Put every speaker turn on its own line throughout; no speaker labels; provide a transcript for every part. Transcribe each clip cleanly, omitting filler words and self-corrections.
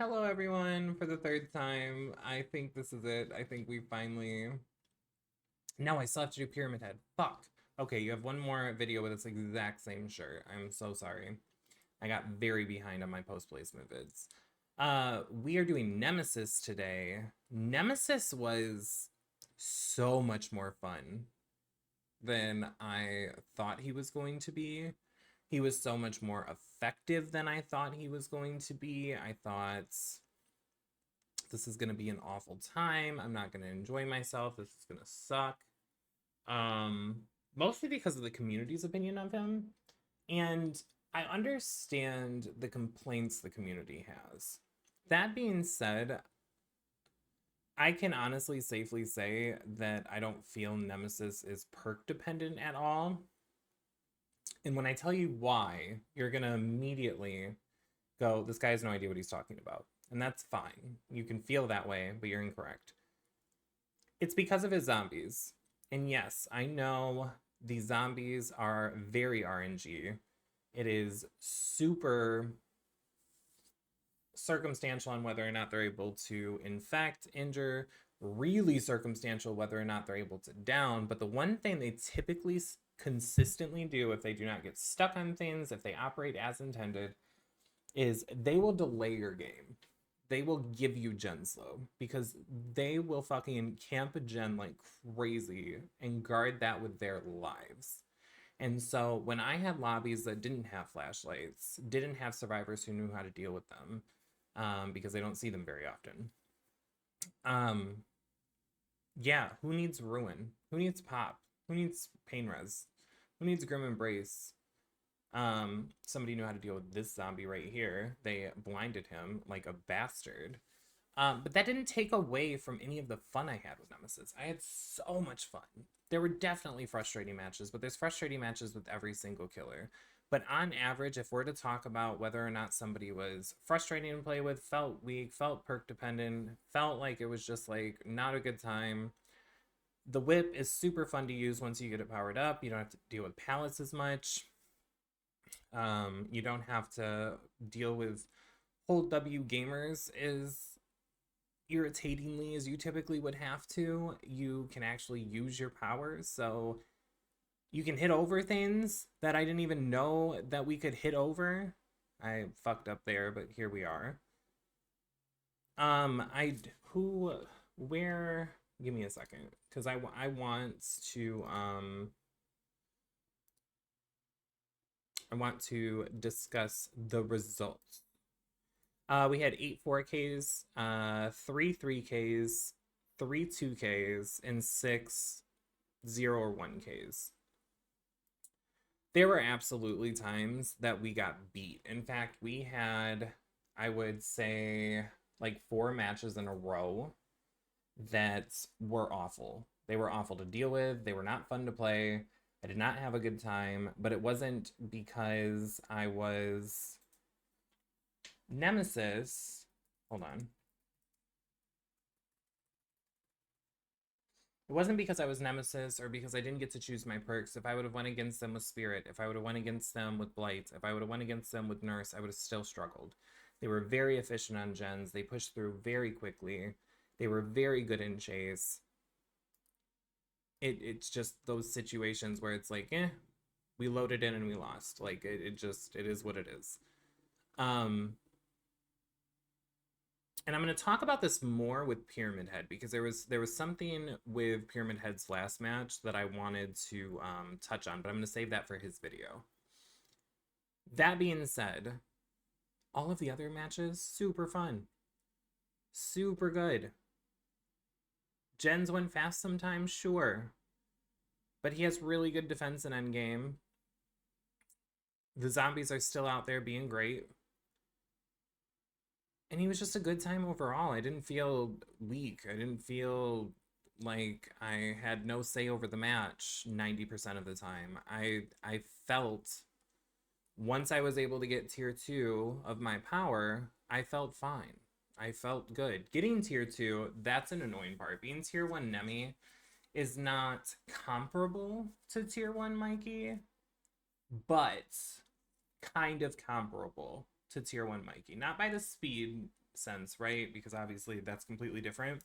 Hello, everyone, for the third time. I think this is it. I think we finally. No, I still have to do Pyramid Head. Fuck. Okay, you have one more video with this exact same shirt. I'm so sorry. I got very behind on my post placement vids. We are doing Nemesis today. Nemesis was so much more fun than I thought he was going to be. He was so much more effective than I thought he was going to be. I thought this is going to be an awful time. I'm not going to enjoy myself. This is going to suck. Mostly because of the community's opinion of him. And I understand the complaints the community has. That being said, I can honestly safely say that I don't feel Nemesis is perk dependent at all. And when I tell you why, you're going to immediately go, this guy has no idea what he's talking about. And that's fine. You can feel that way, but you're incorrect. It's because of his zombies. And yes, I know the zombies are very RNG. It is super circumstantial on whether or not they're able to infect, injure, really circumstantial whether or not they're able to down. But the one thing they typically consistently do if they do not get stuck on things, if they operate as intended, is they will delay your game. They will give you gen slow because they will fucking camp a gen like crazy and guard that with their lives. And so when I had lobbies that didn't have flashlights, didn't have survivors who knew how to deal with them, because they don't see them very often. Yeah, who needs Ruin? Who needs Pop? Who needs Pain Res? Who needs Grim Embrace? Somebody knew how to deal with this zombie right here. They blinded him like a bastard. But that didn't take away from any of the fun I had with Nemesis. I had so much fun. There were definitely frustrating matches, but there's frustrating matches with every single killer. But on average, if we're to talk about whether or not somebody was frustrating to play with, felt weak, felt perk dependent, felt like it was just like not a good time, the whip is super fun to use once you get it powered up. You don't have to deal with pallets as much. You don't have to deal with hold W gamers as irritatingly as you typically would have to. You can actually use your powers, so you can hit over things that I didn't even know that we could hit over. I fucked up there, but here we are. Where, give me a second, because I want to, I want to discuss the results. We had 8 4Ks, 3 3Ks, 3 2Ks, and 6 0 or 1Ks. There were absolutely times that we got beat. In fact, we had, I would say, like 4 matches in a row that were awful. They were awful to deal with. They were not fun to play. I did not have a good time, but it wasn't because I was Nemesis. Hold on. It wasn't because I was Nemesis or because I didn't get to choose my perks. If I would have went against them with Spirit, if I would have went against them with Blight, if I would have went against them with Nurse, I would have still struggled. They were very efficient on gens. They pushed through very quickly. They were very good in chase. It's just those situations where it's like, we loaded in and we lost. Like it is what it is. And I'm going to talk about this more with Pyramid Head because there was something with Pyramid Head's last match that I wanted to touch on, but I'm going to save that for his video. That being said, all of the other matches, super fun. Super good. Gens went fast sometimes, sure. But he has really good defense in endgame. The zombies are still out there being great. And he was just a good time overall. I didn't feel weak. I didn't feel like I had no say over the match 90% of the time. I felt once I was able to get tier 2 of my power, I felt fine. I felt good. Getting tier 2, that's an annoying part. Being tier 1 Nemi is not comparable to tier 1 Mikey, but kind of comparable. to tier 1 Mikey. Not by the speed sense, right? Because obviously that's completely different.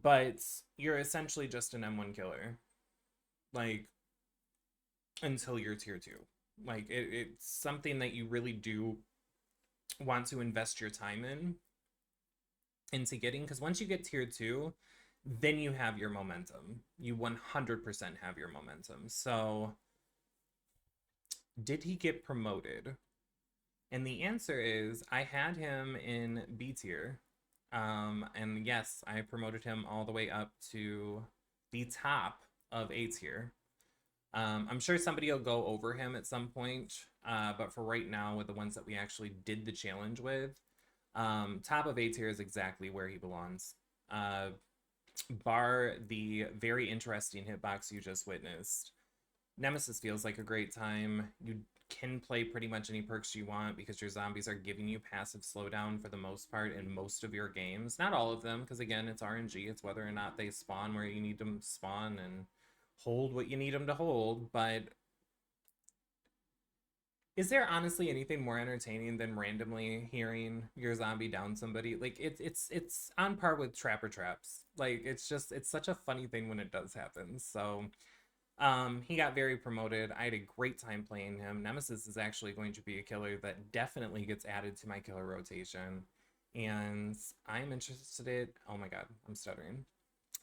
But you're essentially just an M1 killer. Like, until you're tier 2. Like, it's something that you really do want to invest your time into getting, because once you get tier 2, then you have your momentum. You 100% have your momentum. So, did he get promoted? And the answer is, I had him in B tier. And yes, I promoted him all the way up to the top of A tier. I'm sure somebody will go over him at some point, but for right now, with the ones that we actually did the challenge with, top of A tier is exactly where he belongs. Bar the very interesting hitbox you just witnessed. Nemesis feels like a great time. You can play pretty much any perks you want because your zombies are giving you passive slowdown for the most part in most of your games. Not all of them, because again, it's RNG. It's whether or not they spawn where you need them to spawn and hold what you need them to hold. But is there honestly anything more entertaining than randomly hearing your zombie down somebody? Like, it's on par with trapper traps. Like, it's such a funny thing when it does happen. So he got very promoted. I had a great time playing him. Nemesis is actually going to be a killer that definitely gets added to my killer rotation. And I'm interested in, oh my god, I'm stuttering.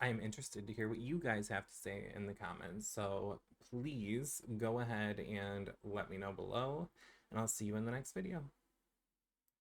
I am interested to hear what you guys have to say in the comments. So please go ahead and let me know below, and I'll see you in the next video.